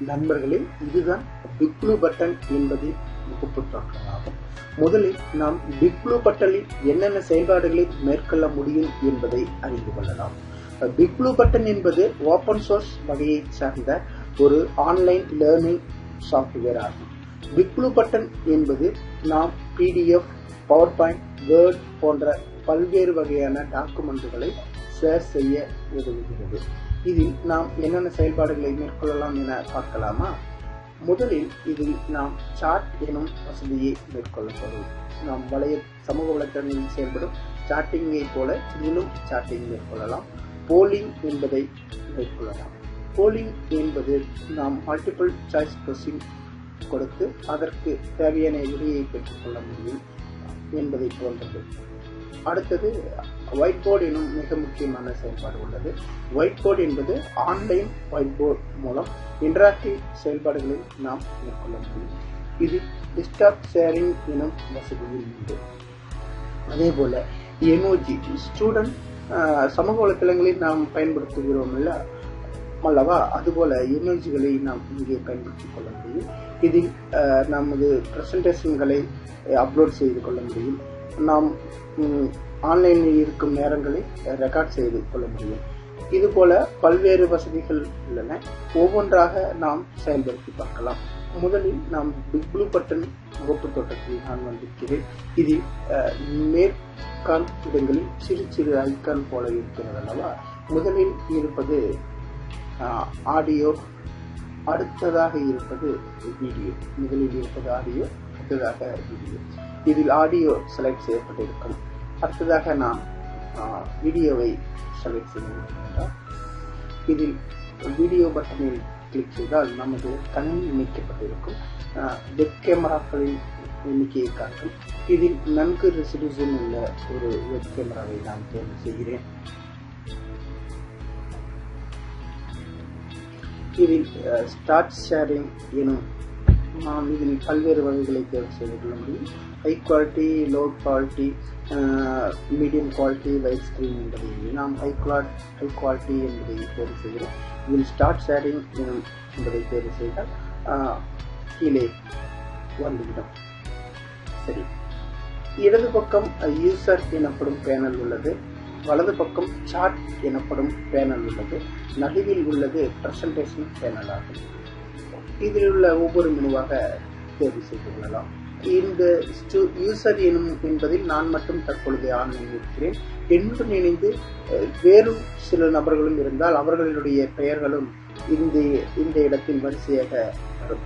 நண்பர்களே, இதுதான் big blue button என்பதின் முகப்பு தோற்றமாகும். முதலில் நாம் பிக் ப்ளூ பட்டனில் என்னென்ன செயல்பாடுகளை மேற்கொள்ள முடியும் என்பதை அறிந்து கொள்ளலாம். பிக் ப்ளூ பட்டன் என்பது ஓபன் சோர்ஸ் வகையை சார்ந்த ஒரு ஆன்லைன் லேர்னிங் சாஃப்ட்வேர் ஆகும். பிக் ப்ளூ பட்டன் என்பது நாம் PDF, PowerPoint, Word போன்ற பல்வேறு வகையான டாக்குமெண்ட்டுகளை ஷேர் செய்ய உதவுகிறது. இதில் நாம் என்னென்ன செயல்பாடுகளை மேற்கொள்ளலாம் என பார்க்கலாமா? முதலில் இதில் நாம் சாட் எனும் வசதியை மேற்கொள்ளப்படும். நாம் சமூக வலைத்தளங்களில் செயல்படும் சாட்டிங்கை போல இதிலும் சாட்டிங் மேற்கொள்ளலாம். போலிங் என்பதை மேற்கொள்ளலாம். போலிங் என்பது நாம் மல்டிபிள் சாய்ஸ் கொஸ்டின் கொடுத்து அதற்கு தேவையான விடையை பெற்றுக்கொள்ள முடியும் என்பதை போன்றது. அடுத்தது ஒயிட் போர்டு எனும் மிக முக்கியமான செயல்பாடு உள்ளது. ஒயிட் போர்டு என்பது ஆன்லைன் ஒயிட் போர்டு மூலம் இன்டராக்டிவ் செயல்பாடுகளை நாம் மேற்கொள்ள முடியும். இது டெஸ்க்டாப் ஷேரிங் எனும் வசதியில் உண்டு. அதே போல எமோஜி, ஸ்டூடெண்ட் சமூக வலைத்தளங்களில் நாம் பயன்படுத்துகிறோம் அல்லவா, அதுபோல எமோஜிகளை நாம் இங்கே பயன்படுத்திக் கொள்ள முடியும். இதில் நமது பிரசன்டேஷன்களை அப்லோட் செய்து கொள்ள முடியும். நாம் ஆன்லைனில் இருக்கும் நேரங்களை ரெக்கார்ட் செய்து கொள்ள முடியும். இதுபோல பல்வேறு வசதிகள் உள்ளன. ஒவ்வொன்றாக நாம் செயல்படுத்தி பார்க்கலாம். முதலில் நாம் பிக் ப்ளூ பட்டன் முகப்பு தோட்டத்தில் நான் வந்திருக்கிறேன். இதில் மேற்கால் இடங்களில் சிறு சிறு ஐக்கான் போல இருக்கிறது அல்லவா. முதலில் இருப்பது ஆடியோ, அடுத்ததாக இருப்பது வீடியோ. முதலில் இருப்பது ஆடியோ, அடுத்ததாக வீடியோ. இதில் ஆடியோ செலக்ட் செய்யப்பட்டிருக்கும். அடுத்ததாக நாம் வீடியோவை செலக்ட் செய்ய இதில் வீடியோ பட்டனில் கிளிக் செய்தால் நமது கணினி இணைக்கப்பட்டிருக்கும். வெப் கேமராக்களின் எண்ணிக்கையை காட்டும். இதில் நன்கு ரெசல்யூஷன் உள்ள ஒரு வெப் கேமராவை நான் தேர்வு செய்கிறேன். இதில் ஸ்டார்ட் ஷேரிங் எனும் நாம் இதில் பல்வேறு வகைகளை தேர்வு செய்து கொள்ள முடியும். High quality, low quality, medium quality, wide screen என்பதை நாம் ஹை குவாலிட்டி என்பதை தேர்வு செய்கிறோம். இதில் ஸ்டார்ட் ஷேரிங் என்பதை தேர்வு செய்தால் கீழே வந்துவிடும். சரி, இடது பக்கம் யூசர் எனப்படும் பேனல் உள்ளது. வலது பக்கம் சார்ட் எனப்படும் பேனல் உள்ளது. நடுவில் உள்ளது பிரசன்டேஷன் பேனல் ஆகும். இதில் உள்ள ஒவ்வொரு மெனுவாக தேர்வு செய்து கொள்ளலாம். இந்த யூசர் என்பதில் நான் மட்டும் தற்பொழுது ஆன்லைனில் இருக்கிறேன். என்னுடன் இணைந்து வேறு சில நபர்களும் இருந்தால் அவர்களுடைய பெயர்களும் இந்த இடத்தில் வரிசையாக வரும்.